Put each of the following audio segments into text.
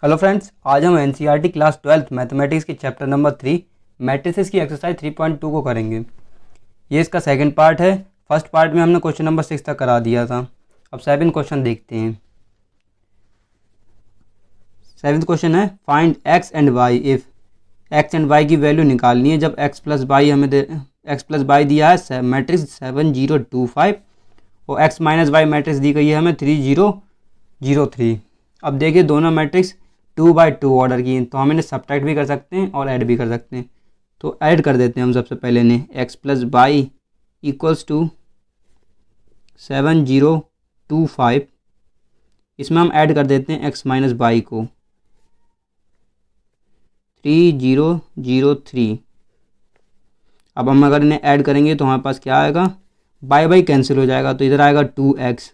Hello friends, आज हम NCERT class 12th mathematics के चैप्टर नंबर 3 मैट्रिसेस की एक्सरसाइज 3.2 को करेंगे। ये इसका सेकंड पार्ट है। फर्स्ट पार्ट में हमने क्वेश्चन नंबर 6 तक करा दिया था। अब सेकंड क्वेश्चन देखते हैं। सेवन्थ क्वेश्चन है find X and Y if X and Y की वैल्यू निकालनी है जब एक्स प्लस वाई दिया है मैट्रिक्स 7025 और एक्स माइनस वाई मैट्रिक्स दी गई है हमें 3003। अब देखिए दोनों मैट्रिक्स 2/2 ऑर्डर की हैं, तो हम इन्हें सब्ट्रैक्ट भी कर सकते हैं और ऐड भी कर सकते हैं। तो ऐड कर देते हैं हम सबसे पहले इन्हें। X plus Y equals to 7025। इसमें हम ऐड कर देते हैं एक्स माइनस वाई को 3003। अब हम अगर इन्हें ऐड करेंगे तो हमारे पास क्या आएगा, बाई बाई कैंसिल हो जाएगा, तो इधर आएगा 2x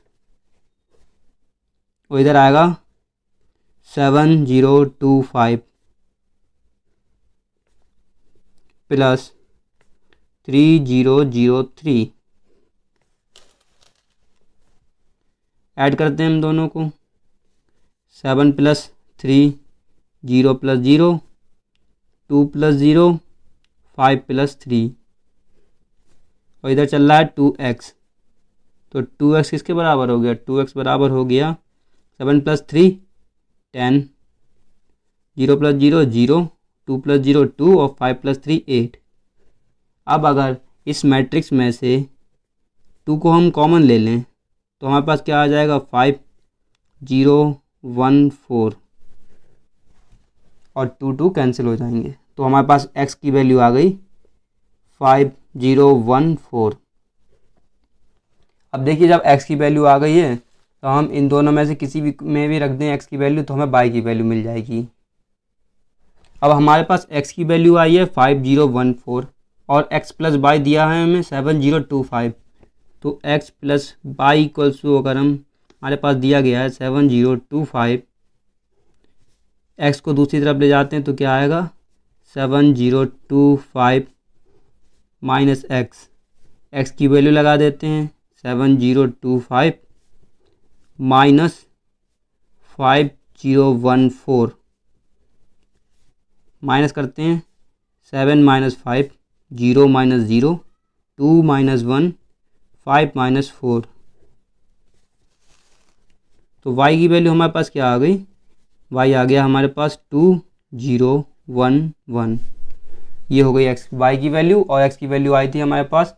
और इधर आएगा 7025 प्लस 3003। ऐड करते हैं हम दोनों को। 7 प्लस 3 0 प्लस 0 2 प्लस 0 5 प्लस 3 और इधर चल रहा है 2x, तो 2x किसके बराबर हो गया, 2x बराबर हो गया 7 प्लस 3 10 0 प्लस 0 0 2 प्लस 0 2 और 5 प्लस 3 8। अब अगर इस मैट्रिक्स में से 2 को हम कॉमन ले लें तो हमारे पास क्या आ जाएगा 5 0 1 4 और 2 2 कैंसिल हो जाएंगे, तो हमारे पास x की वैल्यू आ गई 5014। अब देखिए जब x की वैल्यू आ गई है तो हम इन दोनों में से किसी भी में भी रख दें x की वैल्यू तो हमें y की वैल्यू मिल जाएगी। अब हमारे पास x की वैल्यू आई है 5014 और x प्लस वाई दिया है हमें 7025, तो x plus Y equals to अगर हम हमारे पास दिया गया है 7025, x को दूसरी तरफ ले जाते हैं तो क्या आएगा 7025 माइनस x की वैल्यू लगा देते हैं 7025 माइनस 5014 माइनस करते हैं 7 माइनस 5 0 माइनस 0 2 माइनस 1 5 माइनस 4, तो y की वैल्यू हमारे पास क्या आ गई, y आ गया हमारे पास 2011। ये हो गई y की वैल्यू और x की वैल्यू आई थी हमारे पास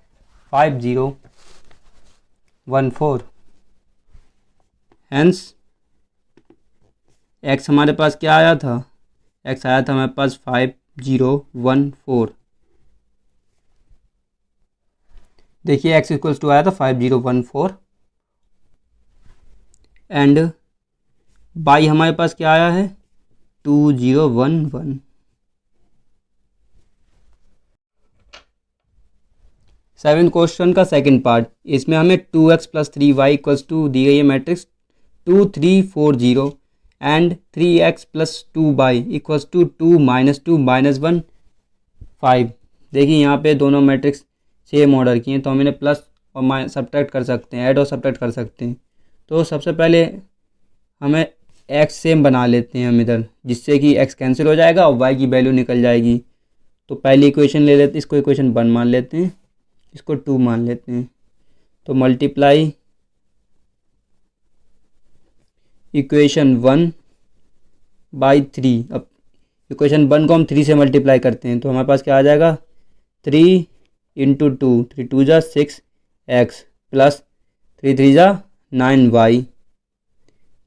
5014। हेंस x हमारे पास क्या आया था, x आया था हमारे पास 5014। देखिए x इक्वल्स टू आया था 5014 एंड y हमारे पास क्या आया है 2011। सेवन क्वेश्चन का सेकंड पार्ट, इसमें हमें 2x plus 3y equals to दी गई है matrix 2340 and 3x plus 2y equals to 2 minus 2 minus 1 5। देखिए यहाँ पे दोनों मैट्रिक्स सेम ऑर्डर की हैं, तो हम इन्हें प्लस और सब्ट्रैक्ट कर सकते हैं, ऐड और सब्ट्रैक्ट कर सकते हैं। तो सबसे पहले हमें x सेम बना लेते हैं हम इधर, जिससे कि x कैंसिल हो जाएगा और y की वैल्यू निकल जाएगी। तो पहली इक्वेशन ले लेते हैं, इसको इक्वेशन 1 मान लेते हैं, इसको 2 मान लेते हैं। तो मल्टीप्लाई इक्वेशन 1 बाई 3। अब इक्वेशन 1 को हम 3 से मल्टीप्लाई करते हैं तो हमारे पास क्या आ जाएगा 3 इंटू 2 3 2 जा 6x प्लस 3 3 जा 9y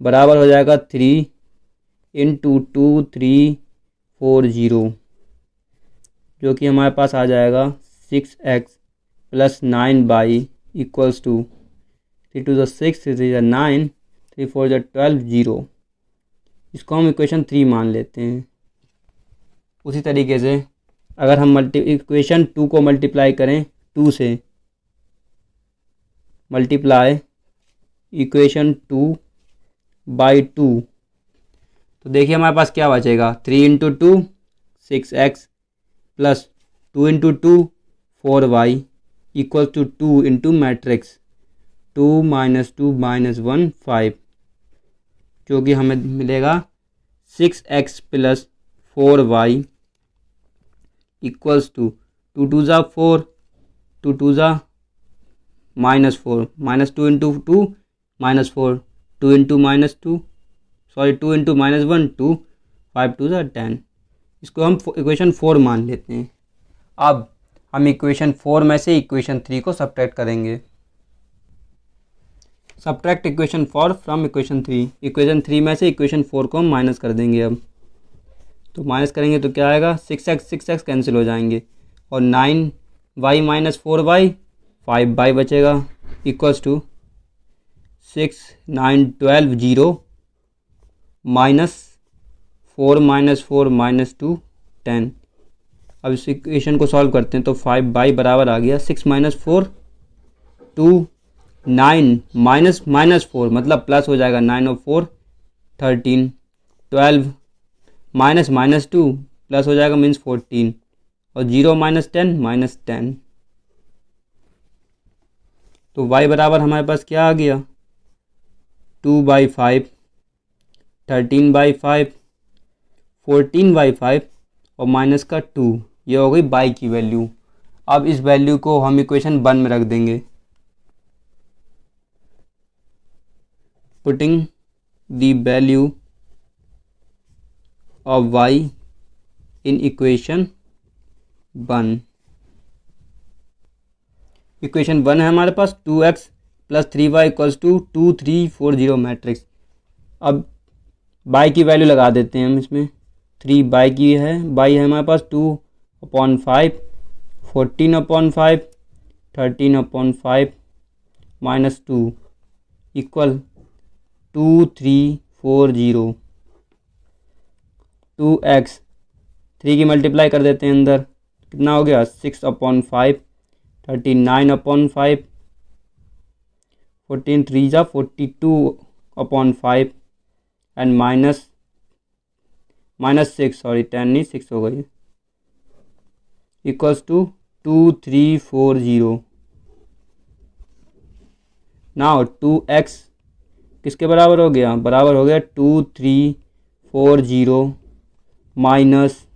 बराबर हो जाएगा 3 इंटू 2 3 4 0, जो कि हमारे पास आ जाएगा 6x plus 9y equals to 3 2 जा 6 3 3 जा 9 3 4 जा 12 0। इसको हम इक्वेशन 3 मान लेते हैं। उसी तरीके से अगर हम इक्वेशन 2 को मल्टीप्लाई करें 2 से, मल्टीप्लाई इक्वेशन 2 बाई 2, तो देखिए हमारे पास क्या बचेगा 3 into 2 6x plus 2 into 2 4y equal to 2 into matrix 2 minus 2 minus 1 5, जो कि हमें मिलेगा 6x plus 4y equals to 2 2 ज़ा 4, 2 2 ज़ा -4, -2 इंटू 2 -4, 2 इंटू -2 सॉरी 2 इंटू -1 2, 5 2 ज़ा 10। इसको हम इक्वेशन 4 मान लेते हैं। अब हम इक्वेशन 4 में से इक्वेशन 3 को सब्ट्रैक्ट करेंगे। Subtract equation 4 from equation 3। Equation 3 में से इक्वेशन 4 को हम माइनस कर देंगे। अब तो माइनस करेंगे तो क्या आएगा, 6x कैंसिल हो जाएंगे और 9y माइनस 4y 5y बचेगा इक्वल्स टू 6 9 12 0 -4 -4 -2 10। अब इस इक्वेशन को सॉल्व करते हैं तो 5y बराबर आ गया 6 -4 2 9 -4 मतलब प्लस हो जाएगा 9 और 4 13 12 -2 प्लस हो जाएगा मीन्स 14 और 0 -10 -10। तो y बराबर हमारे पास क्या आ गया 2/5 13/5 14/5 और माइनस का 2। ये हो गई y की वैल्यू। अब इस वैल्यू को हम इक्वेशन 1 में रख देंगे। Putting the value of y in equation 1। Equation 1 है हमारे पास 2x plus 3y equals to 2 3 4 0 matrix. अब y की वैल्यू लगा देते हैं हम इसमें। 3 y की है, y है हमारे पास 2/5 14/5 13/5 -2 इक्वल 2 3 4 0। 2x 3 की मल्टीप्लाई कर देते हैं अंदर, कितना हो गया 6/5 39/5 14 3 जा 42/5 एंड माइनस 6 सॉरी 10 नहीं 6 हो गई इक्वल्स टू 2 3 4 0। नाउ 2x किसके बराबर हो गया, बराबर हो गया 2 3 4 0 माइनस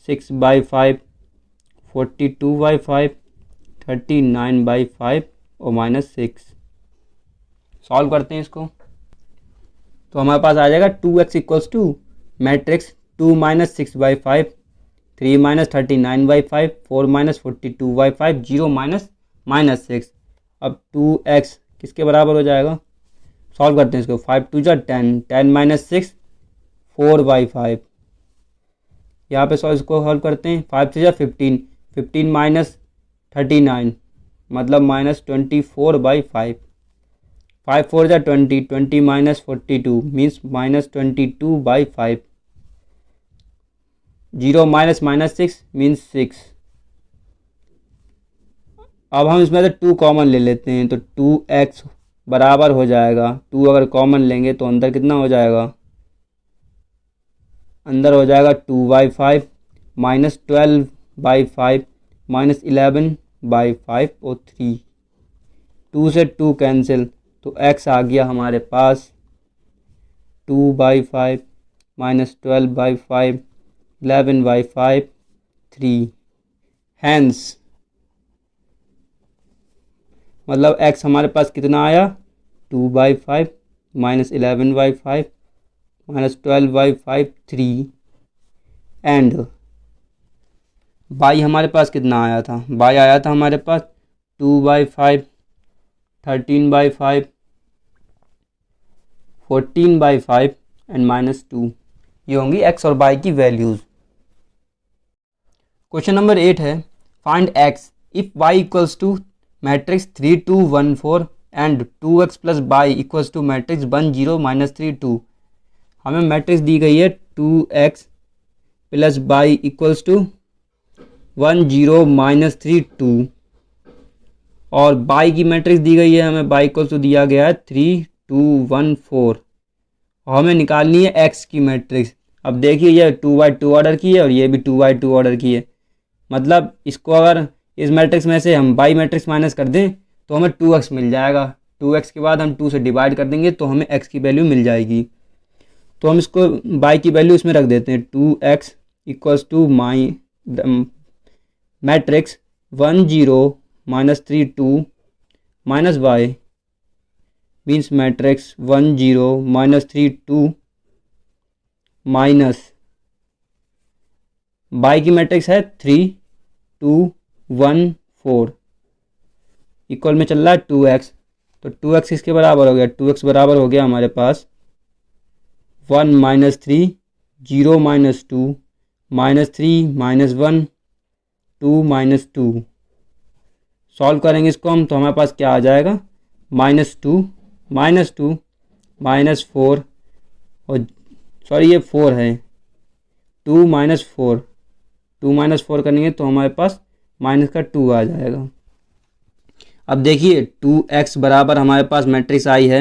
6/5 42/5 39/5 और -6। सॉल्व करते हैं इसको तो हमारे पास आ जाएगा 2x इक्वल्स टू मैट्रिक्स 2 - 6/5 3 - 39/5 4 - 42/5 0 -6। अब 2x किसके बराबर हो जाएगा, सॉल्व करते हैं इसको। 5 2 जा 10 10 - 6 4/5। यहाँ पे इसको सॉल्व करते हैं। 5 3 जा 15 15 - 39 मतलब -24/5 5 4 जा 20 20 - 42 मीन्स -22/5 0 -6 मीन्स 6। अब हम इसमें से 2 कॉमन ले लेते हैं तो 2x बराबर हो जाएगा 2 अगर कॉमन लेंगे तो अंदर कितना हो जाएगा, अंदर हो जाएगा 2/5 -12/5 -11/5 और 3। 2 से 2 कैंसिल तो x आ गया हमारे पास 2/5 -12/5 11/5 3। हैंस मतलब x हमारे पास कितना आया 2/5 -11/5 -12/5 3 एंड y हमारे पास कितना आया था, y आया था हमारे पास 2/5 13/5 14/5 एंड -2। ये होंगी x और y की वैल्यूज़। क्वेश्चन नंबर 8 है find x if y equals to matrix 3 2 1 4 and 2x plus y equals to matrix 1 0 -3 2। हमें मैट्रिक्स दी गई है 2x plus y equals to 1 0 -3 2 और y की मैट्रिक्स दी गई है हमें y इक्वल्स टू दिया गया है 3 2 1 4 और हमें निकालनी है x की मैट्रिक्स। अब देखिए ये 2/2 ऑर्डर की है और ये भी 2/2 ऑर्डर की है, मतलब इसको अगर इस मैट्रिक्स में से हम y मैट्रिक्स माइनस कर दें तो हमें 2x मिल जाएगा। 2x के बाद हम 2 से डिवाइड कर देंगे तो हमें x की वैल्यू मिल जाएगी। तो हम इसको y की वैल्यू इसमें रख देते हैं 2x equals to matrix 1 0 -3 2 -y means matrix 1 0 -3 2 minus y की मैट्रिक्स है 3 2 1 4 इक्वल में चल रहा है 2x। तो 2x किसके बराबर हो गया, 2x बराबर हो गया हमारे पास 1 -3 0 -2 -3 -1 2 -2। सॉल्व करेंगे इसको हम तो हमारे पास क्या आ जाएगा -2 -2 -4 और सॉरी ये 4 है 2 -4 2 -4 करेंगे तो हमारे पास माइनस का 2 आ जाएगा। अब देखिए 2x बराबर हमारे पास मैट्रिक्स आई है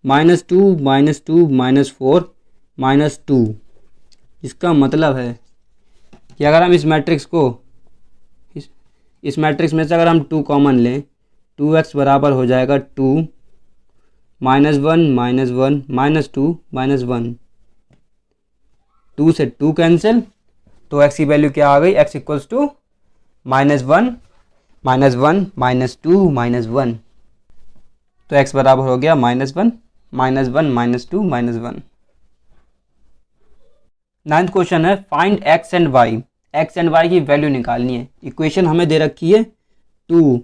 -2 -2 -4 -2। इसका मतलब है कि अगर हम इस मैट्रिक्स को इस मैट्रिक्स में से अगर हम 2 कॉमन लें 2x बराबर हो जाएगा 2 -1 -1 -2 -1। 2 से 2 कैंसिल तो x की वैल्यू क्या आ गई, x इक्वल्स टू -1 -1 -2 -1। तो x बराबर हो गया -1 -1 -2 -1। नाइन्थ क्वेश्चन है find x and y। x and y की वैल्यू निकालनी है। इक्वेशन हमें दे रखी है 2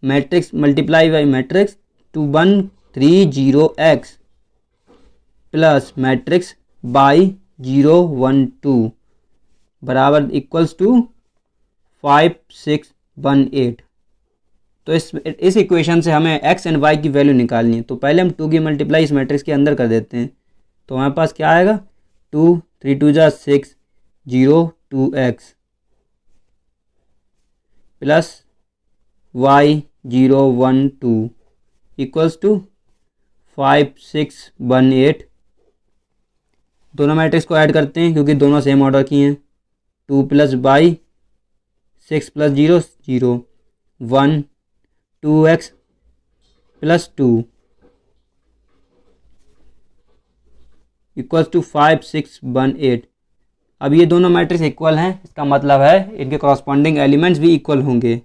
matrix multiply by matrix 2 1 3 0 x plus matrix by 0 1 2 बराबर इक्वल्स टू 5 6 1 8। तो इस इक्वेशन से हमें x एंड y की वैल्यू निकालनी है। तो पहले हम 2 की मल्टीप्लाई इस मैट्रिक्स के अंदर कर देते हैं तो हमारे पास क्या आएगा 2 3 2 जा 6 0 2x plus y 0 1 2 equals to 5 6 1 8। दोनों मैट्रिक्स को ऐड करते हैं क्योंकि दोनों सेम ऑर्डर की हैं। 2 plus Y 6 plus 0 0 1 2x plus 2 equals to 5 6 1 8। अब ये दोनों मैट्रिक्स इक्वल हैं, इसका मतलब है इनके कॉरस्पॉन्डिंग एलिमेंट्स भी इक्वल होंगे।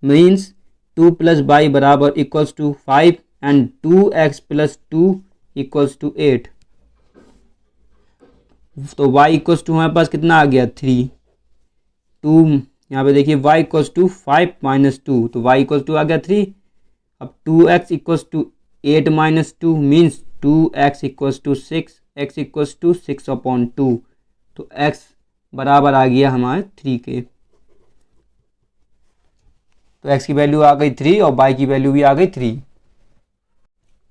मीन्स 2 प्लस बाई बराबर equals to 5 and 2x plus 2 equals to 8। तो y इक्वल्स टू हमारे पास कितना आ गया 3 2 यहाँ पे देखिए y इक्वल्स टू 5 -2 तो y इक्वल्स टू आ गया 3। अब 2x equals to 8 -2 means 2x equals to 6 x equals to 6/2। तो x बराबर आ गया हमारे 3 के। तो x की वैल्यू आ गई 3 और y की वैल्यू भी आ गई 3।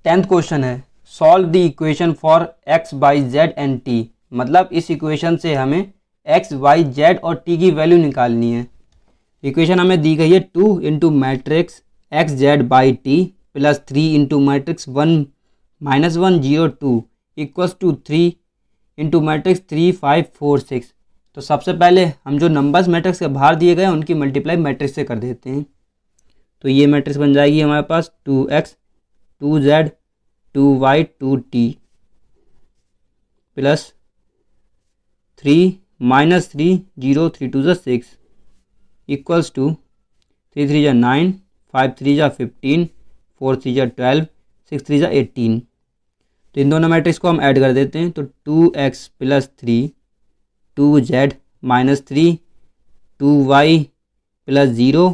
10th क्वेश्चन है solve the equation for x y z and t। मतलब इस इक्वेशन से हमें x y z और t की वैल्यू निकालनी है। इक्वेशन हमें दी गई है 2 into matrix X Z Y T plus 3 into matrix 1 -1 0 2 equals to 3 into matrix 3 5 4 6। तो सबसे पहले हम जो नंबर्स मैट्रिक्स के बाहर दिए गए हैं उनकी मल्टीप्लाई मैट्रिक्स से कर देते हैं। तो ये मैट्रिक्स बन जाएगी हमारे पास 2x 2z 2y 2t plus 3 -3 0 3 2 6 equals to 3 3 जा 9 5 3 जा 15 4 3 जा 12 6 3 जा 18। तो इन दोनों मैट्रिक्स को हम ऐड कर देते हैं। तो 2x plus 3 2z minus 3 2y plus 0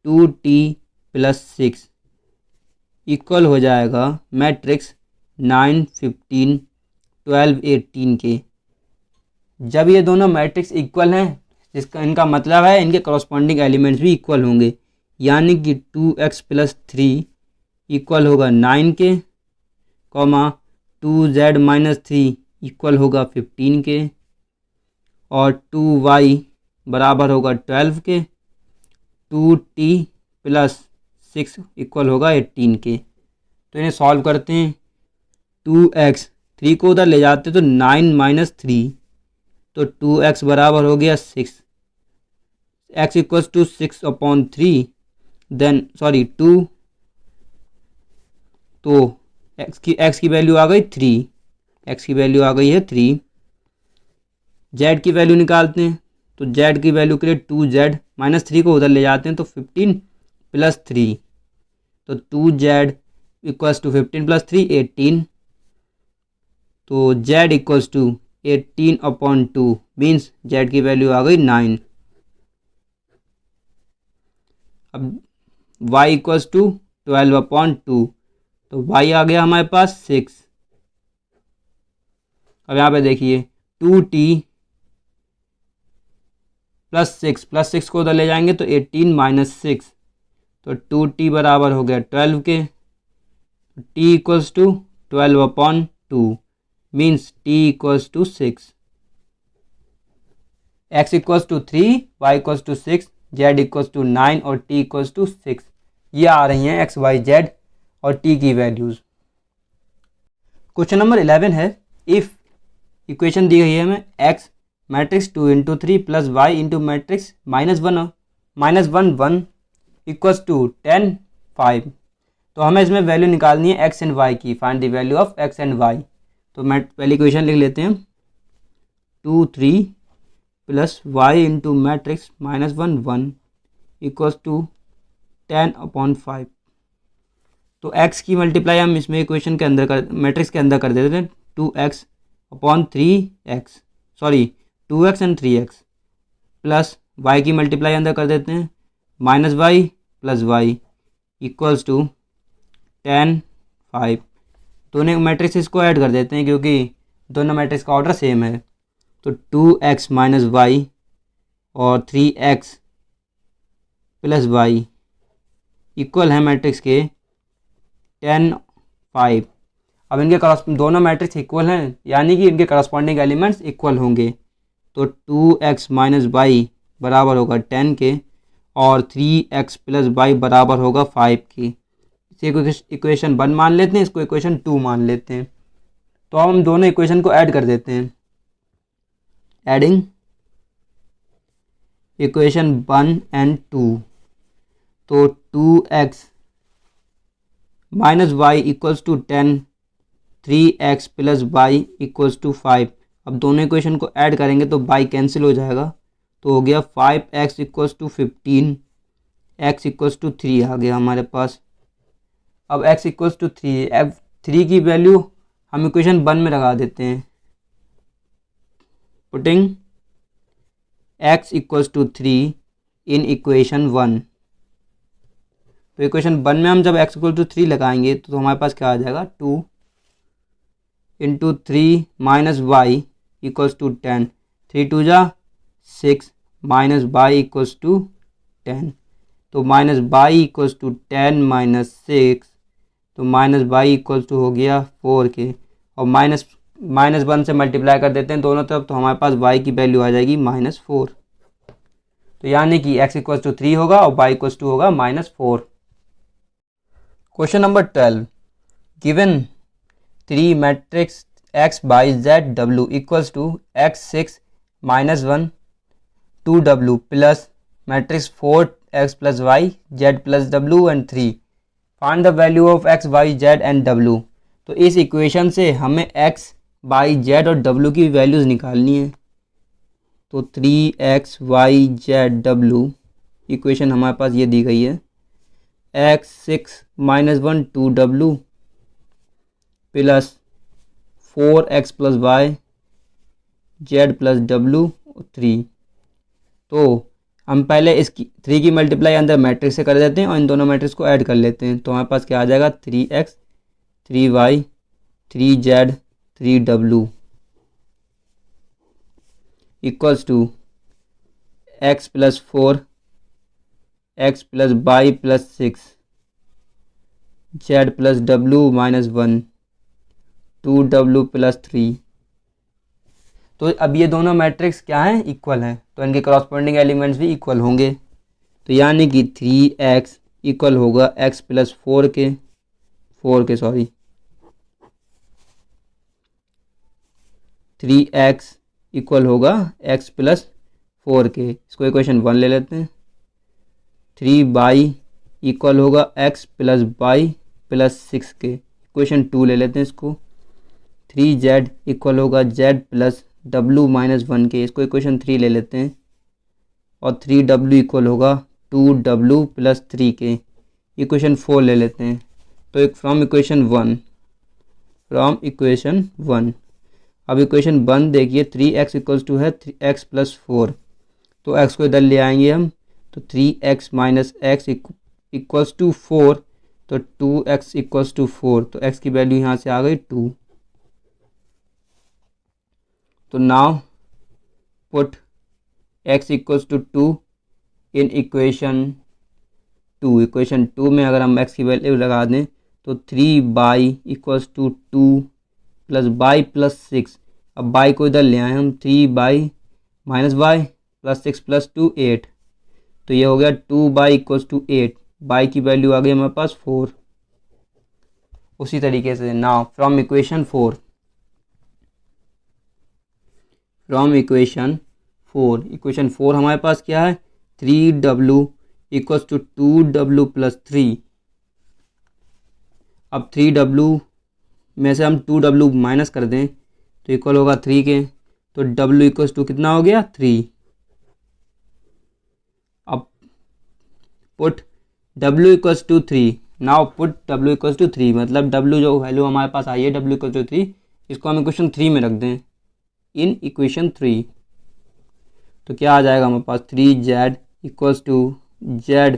2t plus 6 equal हो जाएगा मैट्रिक्स 9 15 12 18 के। जब ये दोनों मैट्रिक्स इक्वल हैं जिसका इनका मतलब है इनके कॉरस्पॉन्डिंग एलिमेंट्स भी इक्वल होंगे, यानी कि 2x प्लस 3 इक्वल होगा 9 के, कॉमा 2z माइनस 3 इक्वल होगा 15 के और 2y बराबर होगा 12 के, 2t प्लस 6 इक्वल होगा 18 के। तो इन्हें सॉल्व करते हैं। 2x 3 को उधर ले जाते तो 9 माइनस 3 तो 2x बराबर हो गया 6 x इक्वल्स टू 6/3 देन 2 तो x की वैल्यू आ गई 3 एक्स की वैल्यू आ गई है 3। जेड की वैल्यू निकालते हैं, तो जेड की वैल्यू के लिए 2z -3 को उधर ले जाते हैं तो 15 + 3, तो 2z इक्वल्स टू 15 + 3 18, तो z equals to 18/2 means z की वैल्यू आ गई 9। अब y इक्वल्स टू 12/2, तो y आ गया हमारे पास 6। अब यहाँ पे देखिए 2t +6 को उधर ले जाएंगे तो 18 - 6, तो 2t बराबर हो गया 12 के, t equals to 12/2 means t equals to 6। x equals to 3, y equals to 6, z equals to 9 और t इक्वल्स टू 6। ये आ रही हैं x, y, z और t की वैल्यूज़। क्वेश्चन नंबर 11 है, इफ़ इक्वेशन दी गई है हमें x matrix 2 × 3 + y into matrix -1 1 equals to 10 5, तो हमें इसमें वैल्यू निकालनी है x एंड y की। Find the value of x and y। तो मैं पहली इक्वेशन लिख लेते हैं 2 3 + y into matrix -1 1 equals to 10/5। तो x की मल्टीप्लाई हम इसमें इक्वेशन के अंदर मैट्रिक्स के अंदर कर देते हैं 2x/3x, sorry 2x and 3x, plus y की मल्टीप्लाई अंदर कर देते हैं -y + y इक्वल्स टू 10 5। दोनों मैट्रिक्स इसको ऐड कर देते हैं क्योंकि दोनों मैट्रिक्स का ऑर्डर सेम है, तो 2x - y और 3x + y इक्वल है मैट्रिक्स के 10 5। अब इनके दोनों मैट्रिक्स इक्वल हैं, यानी कि इनके करस्पॉन्डिंग एलिमेंट्स इक्वल होंगे, तो 2x - y बराबर होगा 10 के और 3x + y बराबर होगा 5 की। इसे इक्वेशन 1 मान लेते हैं, इसको इक्वेशन 2 मान लेते हैं। तो हम दोनों इक्वेशन को ऐड कर देते हैं, एडिंग इक्वेशन 1 एंड 2, तो 2x - y equals to 10, 3x + y equals to 5। अब दोनों इक्वेशन को ऐड करेंगे तो y कैंसिल हो जाएगा, तो हो गया 5x equals to 15, x equals to 3 आ गया हमारे पास। अब x इक्वल्स टू 3, अब 3 की वैल्यू हम इक्वेशन 1 में लगा देते हैं, putting x equals to 3 in equation 1। तो इक्वेशन 1 में हम जब x इक्वल टू 3 लगाएंगे तो हमारे पास क्या आ जाएगा, 2 × 3 - y इक्वल्स टू 10, 3 2 जा 6 -y इक्वल्स टू 10, तो -y इक्वल्स टू 10 - 6, तो -y इक्वल्स टू हो गया 4 के, और -1 से मल्टीप्लाई कर देते हैं दोनों तरफ, तो हमारे पास y की वैल्यू आ जाएगी -4। तो यानी कि x इक्वल्स टू 3 होगा और y इक्वल्स टू होगा -4। Question number 12, given 3 matrix x by z w equals to x6 - 1 2w plus matrix 4x + y z + w and 3, find the value of x y z and w। तो इस equation से हमें x y z और w की values निकालनी है, तो 3x y z w equation हमारे पास ये दी गई है, x6 - 1 2w plus 4x + y z + w 3। तो हम पहले इसकी 3 की मल्टीप्लाई अंदर मैट्रिक्स से कर देते हैं और इन दोनों मैट्रिक्स को ऐड कर लेते हैं, तो हमारे पास क्या आ जाएगा, 3x 3y 3z 3w equals to x + 4 x + y + 6 z + w - 1 2w + 3। तो अब ये दोनों मैट्रिक्स क्या हैं, इक्वल हैं, तो इनके करस्पॉन्डिंग एलिमेंट्स भी इक्वल होंगे, तो यानी कि 3x इक्वल होगा x + 4 के 3x इक्वल होगा x + 4 के, इसको इक्वेशन 1 ले लेते हैं। 3y इक्वल होगा x + y + 6 के, इक्वेशन 2 ले लेते हैं इसको। 3z इक्वल होगा z प्लस w माइनस 1 के, इसको इक्वेशन 3 ले लेते हैं, और 3w इक्वल होगा 2w प्लस 3 के, इक्वेशन 4 ले लेते हैं। तो एक फ्रॉम इक्वेशन 1 अब इक्वेशन 1 देखिए 3x इक्वल्स टू है x प्लस 4, तो x को इधर ले आएंगे हम, तो 3x minus x equals to 4, तो 2x इक्वल्स टू 4, तो x की वैल्यू यहाँ से आ गई 2। तो now put x equals to 2 in equation 2 में अगर हम x की वैल्यू लगा दें तो 3y equals to 2 plus y plus 6, अब y को इधर ले आए हम, 3y minus y plus 6 plus 2 8, तो ये हो गया 2y इक्वल्स टू 8, y की वैल्यू आ गई हमारे पास 4। उसी तरीके से नाउ फ्रॉम इक्वेशन 4 हमारे पास क्या है, 3w equals to 2w plus 3, अब 3w में से हम 2w माइनस कर दें तो इक्वल होगा 3 के, तो w इक्वल्स टू कितना हो गया 3। अब put w equals to 3, now put w equals to 3, मतलब w जो वैल्यू हमारे पास आई है w इक्वल्स टू 3, इसको हम इक्वेशन 3 में रख दें, इन इक्वेशन 3, तो क्या आ जाएगा हमारे पास 3z equals to z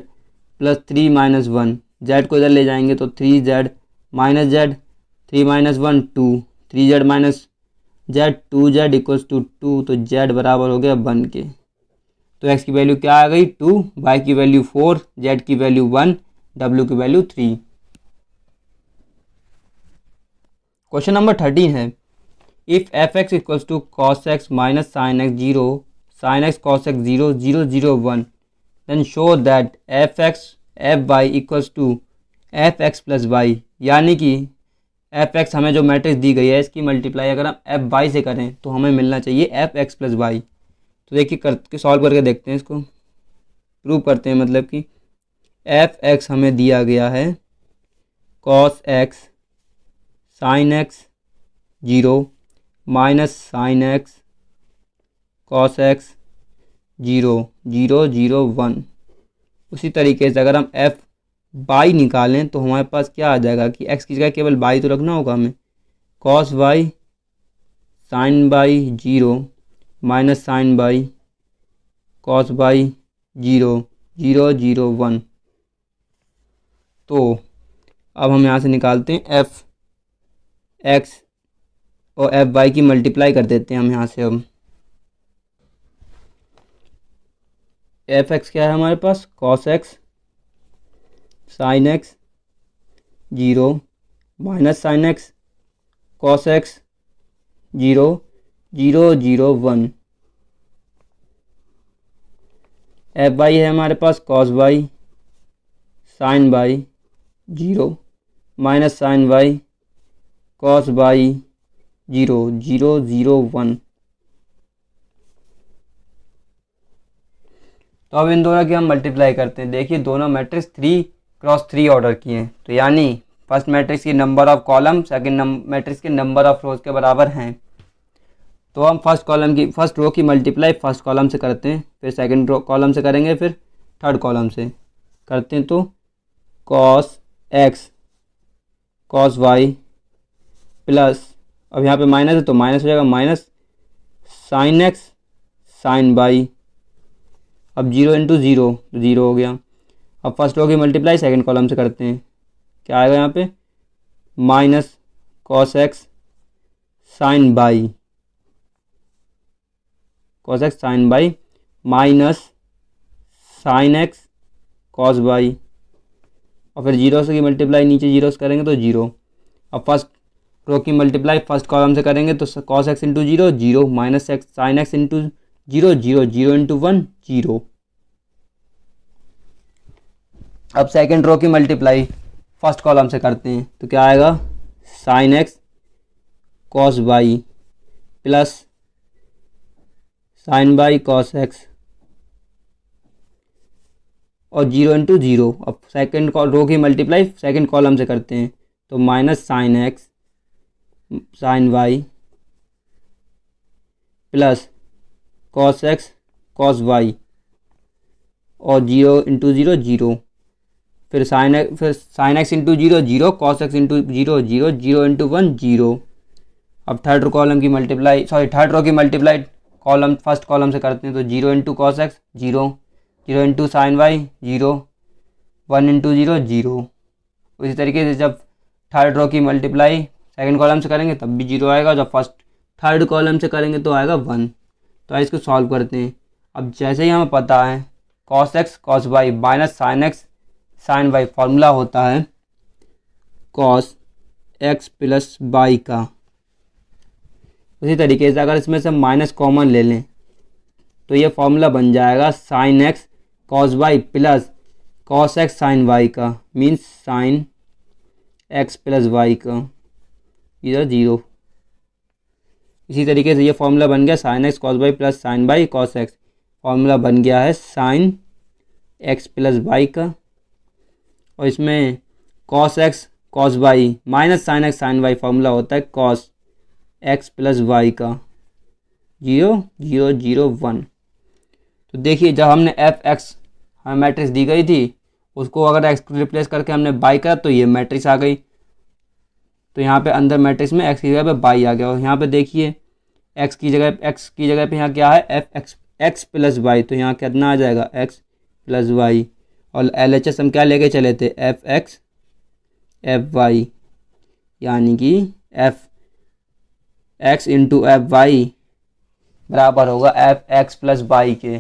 plus 3 minus 1, z को इधर ले जाएंगे तो 3z minus z, 3 minus 1 2, 3z minus z 2z equals to 2, तो z बराबर हो गया 1 के। तो x की वैल्यू क्या आ गई 2, y की वैल्यू 4, z की वैल्यू 1, w की वैल्यू 3। क्वेश्चन नंबर 13 है, if fx equals to cos x minus sin x 0, sin x cos x 0 0 0 1, then show that fy equals to fx plus y, यानी कि fx हमें जो matrix दी गई है इसकी मल्टीप्लाई अगर हम fy से करें तो हमें मिलना चाहिए fx प्लस y। तो देखिए करके सॉल्व करके देखते हैं, इसको प्रूव करते हैं, मतलब कि fx हमें दिया गया है cos x sin x 0 minus sin x cos x 0 0 0 1। उसी तरीके से अगर हम fy निकालें तो हमारे पास क्या आ जाएगा कि x की जगह केवल y तो रखना होगा हमें, cos y sin y 0 minus sin y cos y 0 0 0 1। तो अब हम यहाँ से निकालते हैं fx और fy की मल्टीप्लाई कर देते हैं हम यहाँ से। अब fx क्या है हमारे पास, cos x sin x 0 minus sin x cos x 0 0 0 1, fy है हमारे पास cos y sin y 0 minus sin y cos y 0 0 0 1। तो अब इन दोनों की हम मल्टीप्लाई करते हैं। देखिए दोनों मैट्रिक्स 3 क्रॉस 3 ऑर्डर की हैं, तो यानी फर्स्ट मैट्रिक्स की number of column second matrix के नंबर ऑफ रोज के बराबर हैं। तो हम फर्स्ट रो की मल्टीप्लाई फर्स्ट कॉलम से करते हैं, फिर सेकंड कॉलम से करेंगे, फिर थर्ड कॉलम से करते हैं। तो cos x cos y plus, अब यहाँ पे माइनस है तो माइनस हो जाएगा, minus sin x sin y, अब 0 इंटू 0 तो 0 हो गया। अब फर्स्ट रो की मल्टीप्लाई सेकंड कॉलम से करते हैं, क्या आएगा यहाँ पे, minus cos x sin y cos x sin y minus sin x cos y, और फिर 0 से की मल्टीप्लाई नीचे 0 से करेंगे तो 0। अब फर्स्ट रो की मल्टीप्लाई फर्स्ट कॉलम से करेंगे तो cos x into 0 0 minus x sin x into 0 0 0 into 1 0। अब सेकंड रो की मल्टीप्लाई फर्स्ट कॉलम से करते हैं तो क्या आएगा, sin x cos y plus sin y cos x और 0 इंटू 0। अब सेकंड रो की मल्टीप्लाई सेकंड कॉलम से करते हैं तो minus sin x sine Y plus cos X cos Y और 0 इंटू 0 0, फिर sine X into 0 0, cos X into 0 0, 0 into 1 0। अब थर्ड कॉलम की मल्टीप्लाई थर्ड रो की मल्टीप्लाई कॉलम फर्स्ट कॉलम से करते हैं, तो 0 into cos X 0, 0 into sine Y 0, 1 into 0 0। उसी तरीके से जब थर्ड रो की मल्टीप्लाई सेकंड कॉलम से करेंगे तब भी 0 आएगा, जब फर्स्ट थर्ड कॉलम से करेंगे तो आएगा 1। तो इसको सॉल्व करते हैं। अब जैसे ही हमें पता है cos X cos Y minus sine X sign Y, formula होता है कॉस एक्स प्लस वाई का। उसी तरीके से अगर इसमें से माइनस कॉमन ले लें तो ये फॉर्मूला बन जाएगा sin x cos Y plus cos x sign y का, means sin x plus y का, इधर 0। इसी तरीके से ये फॉर्मूला बन गया sine x cos Y plus sine Y cos X, formula बन गया है साइन एक्स प्लस वाई का। और इसमें cos X cos Y minus sine X sign Y, formula होता है कॉस एक्स प्लस वाई का, 0 0 0 1। तो देखिए जब हमने एफ एक्स हमें मैट्रिक्स दी गई थी, उसको अगर एक्स को रिप्लेस करके हमने बाई करा तो ये मैट्रिक्स आ गई। तो यहाँ पे अंदर मैट्रिक्स में एक्स की जगह पे बाई आ गया। और यहाँ पे देखिए एक्स की जगह पे यहाँ क्या है एफ एक्स प्लस वाई, तो यहाँ कितना आ जाएगा एक्स प्लस वाई। और एल एच एस हम क्या लेके चले थे एफ एक्स एफ वाई, यानी कि F X into F Y बराबर होगा एफ एक्स प्लस वाई के।